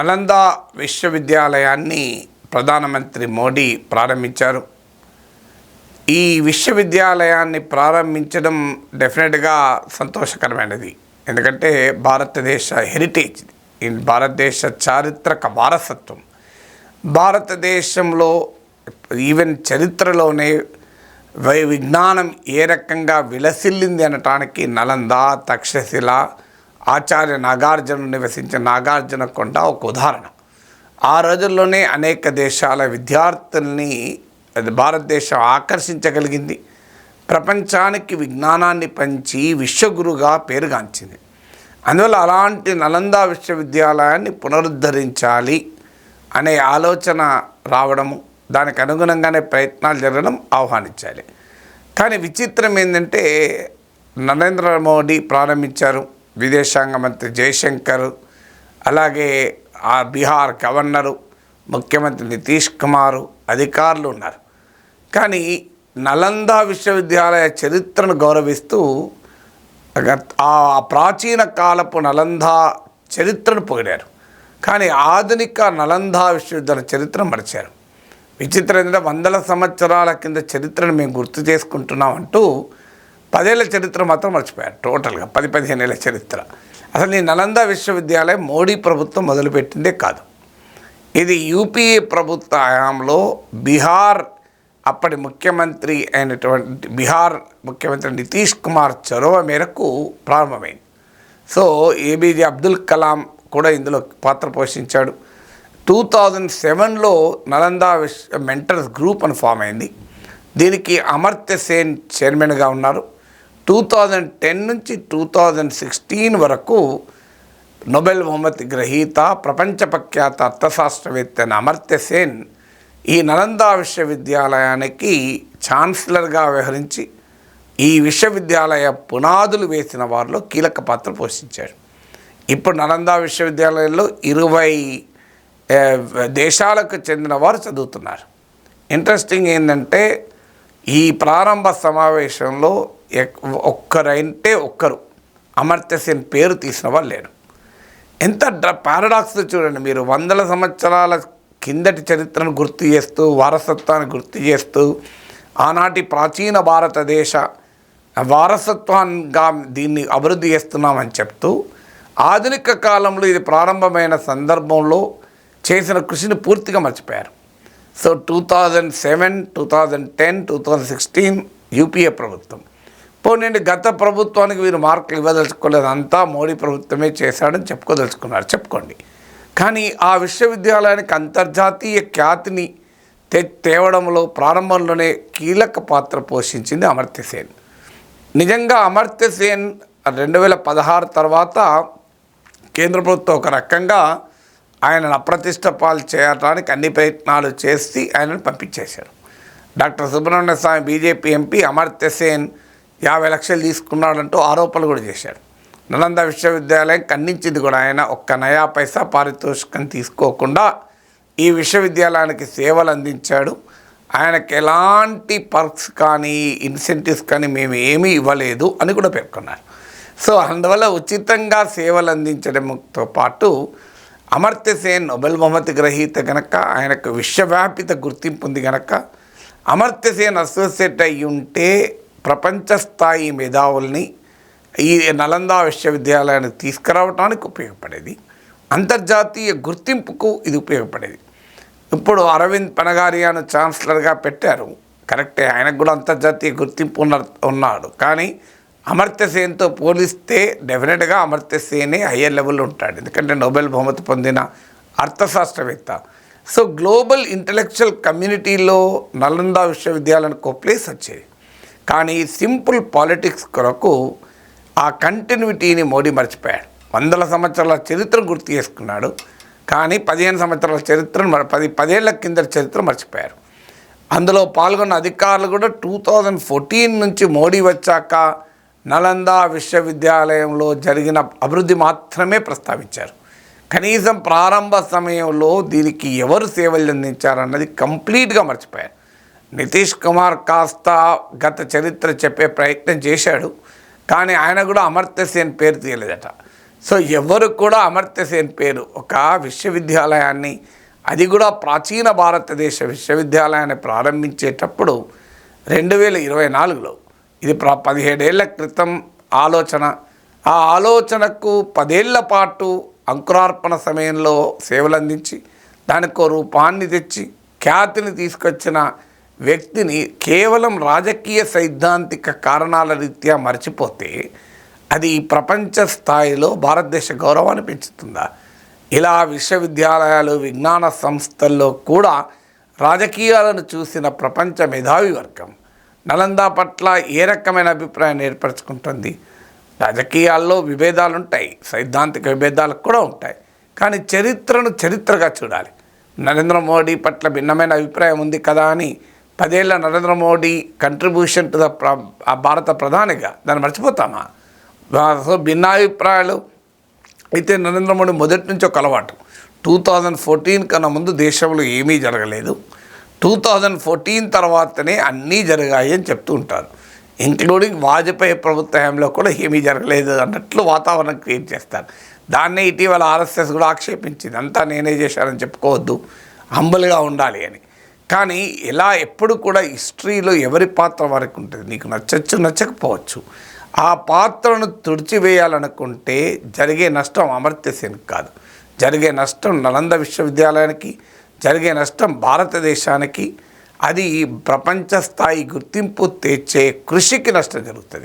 నలంద విశ్వవిద్యాలయాన్ని ప్రధానమంత్రి మోడీ ప్రారంభించారు. ఈ విశ్వవిద్యాలయాన్ని ప్రారంభించడం డెఫినెట్గా సంతోషకరమైనది. ఎందుకంటే భారతదేశ హెరిటేజ్, భారతదేశ చారిత్రక వారసత్వం, భారతదేశంలో ఈవెన్ చరిత్రలోనే విజ్ఞానం ఏ రకంగా విలసిల్లింది అనటానికి నలంద, తక్షశిల, ఆచార్య నాగార్జున నివసించిన నాగార్జున కొండ ఒక ఉదాహరణ. ఆ రోజుల్లోనే అనేక దేశాల విద్యార్థుల్ని భారతదేశం ఆకర్షించగలిగింది. ప్రపంచానికి విజ్ఞానాన్ని పంచి విశ్వగురుగా పేరుగాంచింది. అందువల్ల అలాంటి నలంద విశ్వవిద్యాలయాన్ని పునరుద్ధరించాలి అనే ఆలోచన రావడము, దానికి అనుగుణంగానే ప్రయత్నాలు జరగడం ఆహ్వానించాలి. కానీ విచిత్రం ఏంటంటే నరేంద్ర మోడీ ప్రారంభించారు, విదేశాంగ మంత్రి జయశంకర్, అలాగే ఆ బీహార్ గవర్నరు, ముఖ్యమంత్రి నితీష్ కుమార్, అధికారులు ఉన్నారు. కానీ నలంద విశ్వవిద్యాలయ చరిత్రను గౌరవిస్తూ ఆ ప్రాచీన కాలపు నలంద చరిత్రను పొగిడారు. కానీ ఆధునిక నలంద విశ్వవిద్యాలయ చరిత్రను మరిచారు. విచిత్రం ఏంటంటే 100 సంవత్సరాల కింద చరిత్రను మేము గుర్తు చేసుకుంటున్నాం అంటూ 10 ఏళ్ల చరిత్ర మాత్రం మర్చిపోయారు. టోటల్గా 10-15 ఏళ్ల చరిత్ర. అసలు ఈ నలంద విశ్వవిద్యాలయం మోడీ ప్రభుత్వం మొదలుపెట్టిందే కాదు. ఇది యూపీఏ ప్రభుత్వ హయాంలో బీహార్ అప్పటి ముఖ్యమంత్రి అయినటువంటి బీహార్ ముఖ్యమంత్రి నితీష్ కుమార్ చొరవ మేరకు ప్రారంభమైంది. సో ఏబీజే అబ్దుల్ కలాం కూడా ఇందులో పాత్ర పోషించాడు. 2007లో నలంద మెంటర్స్ గ్రూప్ అని ఫామ్ అయింది. దీనికి అమర్త్య సేన్ చైర్మన్గా ఉన్నారు. 2010 నుంచి 2016 వరకు నోబెల్ బహుమతి గ్రహీత, ప్రపంచ ప్రఖ్యాత అర్థశాస్త్రవేత్త అయిన అమర్త్య సేన్ ఈ నలంద విశ్వవిద్యాలయానికి ఛాన్సలర్గా వ్యవహరించి ఈ విశ్వవిద్యాలయ పునాదులు వేసిన వారిలో కీలక పాత్ర పోషించాడు. ఇప్పుడు నలంద విశ్వవిద్యాలయంలో 20 దేశాలకు చెందిన వారు చదువుతున్నారు. ఇంట్రెస్టింగ్ ఏంటంటే ఈ ప్రారంభ సమావేశంలో ఒక్కరు అమర్త్య సేన్ పేరు తీసిన వాళ్ళు లేరు. ఎంత పారాడాక్స్ చూడండి మీరు. 100 సంవత్సరాల కిందటి చరిత్రను గుర్తు చేస్తూ, వారసత్వాన్ని గుర్తు చేస్తూ, ఆనాటి ప్రాచీన భారతదేశ వారసత్వంగా దీన్ని అభివృద్ధి చేస్తున్నామని చెప్తూ, ఆధునిక కాలంలో ఇది ప్రారంభమైన సందర్భంలో చేసిన కృషిని పూర్తిగా మర్చిపోయారు. సో 2007, 2010, 2016 యూపీఏ ప్రభుత్వం. పోనీ గత ప్రభుత్వానికి వీరు మార్కులు ఇవ్వదలుచుకోలేదు, అంతా మోడీ ప్రభుత్వమే చేశాడని చెప్పుకోదలుచుకున్నారు, చెప్పుకోండి. కానీ ఆ విశ్వవిద్యాలయానికి అంతర్జాతీయ ఖ్యాతిని తేవడంలో ప్రారంభంలోనే కీలక పాత్ర పోషించింది అమర్త్య సేన్. నిజంగా అమర్త్య సేన్ 2016 తర్వాత కేంద్ర ప్రభుత్వం ఒక రకంగా ఆయనను అప్రతిష్ట పాలు చేయడానికి అన్ని ప్రయత్నాలు చేసి ఆయనను పంపించేశారు. డాక్టర్ సుబ్రహ్మణ్య స్వామి బీజేపీ ఎంపీ అమర్త్య సేన్ 50 లక్షలు తీసుకున్నాడంటూ ఆరోపణలు కూడా చేశాడు. నలంద విశ్వవిద్యాలయం ఖండించింది కూడా. ఆయన ఒక్క నయా పైసా పారితోషికం తీసుకోకుండా ఈ విశ్వవిద్యాలయానికి సేవలు అందించాడు. ఆయనకు ఎలాంటి పర్క్స్ కానీ ఇన్సెంటివ్స్ కానీ మేము ఏమీ ఇవ్వలేదు అని కూడా పేర్కొన్నారు. సో అందువల్ల ఉచితంగా సేవలు అందించడంతో పాటు అమర్త్య సేన్ నోబెల్ బహుమతి గ్రహీత కనుక, ఆయనకు విశ్వవ్యాపిత గుర్తింపు ఉంది కనుక, అమర్త్య సేన్ అసోసియేట్ అయ్యి ఉంటే ప్రపంచ స్థాయి మేధావుల్ని ఈ నలంద విశ్వవిద్యాలయానికి తీసుకురావడానికి ఉపయోగపడేది. అంతర్జాతీయ గుర్తింపుకు ఇది ఉపయోగపడేది. ఇప్పుడు అరవింద్ పనగారియాను ఛాన్సలర్గా పెట్టారు, కరెక్టే, ఆయనకు కూడా అంతర్జాతీయ గుర్తింపు ఉన్నాడు. కానీ అమర్త్య సేన్తో పోలిస్తే డెఫినెట్గా అమర్త్య సేనే హయ్యర్ లెవెల్లో ఉంటాడు, ఎందుకంటే నోబెల్ బహుమతి పొందిన అర్థశాస్త్రవేత్త. సో గ్లోబల్ ఇంటలెక్చువల్ కమ్యూనిటీలో నలంద విశ్వవిద్యాలయానికి ఒక ప్లేస్ వచ్చేది. కానీ సింపుల్ పాలిటిక్స్ కొరకు ఆ కంటిన్యూటీని మోడీ మర్చిపోయాడు. 100 సంవత్సరాల చరిత్రను గుర్తు చేసుకున్నాడు, కానీ 15 సంవత్సరాల చరిత్రను 10 ఏళ్ల కింద చరిత్ర మర్చిపోయారు. అందులో పాల్గొన్న అధికారులు కూడా 2014 నుంచి మోడీ వచ్చాక నలంద విశ్వవిద్యాలయంలో జరిగిన అభివృద్ధి మాత్రమే ప్రస్తావించారు. కనీసం ప్రారంభ సమయంలో దీనికి ఎవరు సేవలు అందించారన్నది కంప్లీట్గా మర్చిపోయారు. నితీష్ కుమార్ కాస్త గత చరిత్ర చెప్పే ప్రయత్నం చేశాడు, కానీ ఆయన కూడా అమర్త్య సేన్ పేరు తీయలేదట. సో ఎవరు కూడా అమర్త్య సేన్ పేరు ఒక విశ్వవిద్యాలయాన్ని, అది కూడా ప్రాచీన భారతదేశ విశ్వవిద్యాలయాన్ని ప్రారంభించేటప్పుడు 2024లో, ఇది 17 ఏళ్ల క్రితం ఆలోచన. ఆ ఆలోచనకు 10 ఏళ్ల పాటు అంకురార్పణ సమయంలో సేవలు అందించి దానికో రూపాన్ని తెచ్చి ఖ్యాతిని తీసుకొచ్చిన వ్యక్తిని కేవలం రాజకీయ సైద్ధాంతిక కారణాల రీత్యా మర్చిపోతే అది ప్రపంచ స్థాయిలో భారతదేశ గౌరవాన్ని పెంచుతుందా? ఇలా విశ్వవిద్యాలయాలు, విజ్ఞాన సంస్థల్లో కూడా రాజకీయాలను చూసిన ప్రపంచ మేధావి వర్గం నలంద పట్ల ఏ రకమైన అభిప్రాయాన్ని ఏర్పరచుకుంటుంది? రాజకీయాల్లో విభేదాలు ఉంటాయి, సైద్ధాంతిక విభేదాలు కూడా ఉంటాయి, కానీ చరిత్రను చరిత్రగా చూడాలి. నరేంద్ర మోడీ పట్ల భిన్నమైన అభిప్రాయం ఉంది కదా అని 10 ఏళ్ల Narendra Modi contribution to the భారత ప్రధానిగా దాన్ని మర్చిపోతామా? సో భిన్నాభిప్రాయాలు అయితే నరేంద్ర మోడీ మొదటి నుంచి ఒక అలవాటు. 2014 కన్నా ముందు దేశంలో ఏమీ జరగలేదు, 2014 తర్వాతనే అన్నీ జరిగాయి అని చెప్తూ ఉంటారు. ఇంక్లూడింగ్ వాజ్పేయి ప్రభుత్వ హయాంలో కూడా ఏమీ జరగలేదు అన్నట్లు వాతావరణం క్రియేట్ చేస్తారు. దాన్నే ఇటీవల ఆర్ఎస్ఎస్ కూడా ఆక్షేపించింది, అంతా నేనే చేశానని చెప్పుకోవద్దు, హంబుల్గా ఉండాలి అని. కానీ ఇలా ఎప్పుడు కూడా హిస్టరీలో ఎవరి పాత్ర వారికి ఉంటుంది. నీకు నచ్చచ్చు, నచ్చకపోవచ్చు. ఆ పాత్రను తుడిచివేయాలనుకుంటే జరిగే నష్టం అమర్త్య సేన్కి కాదు, జరిగే నష్టం నలంద విశ్వవిద్యాలయానికి, జరిగే నష్టం భారతదేశానికి. అది ప్రపంచ స్థాయి గుర్తింపు తెచ్చే కృషికి నష్టం జరుగుతుంది.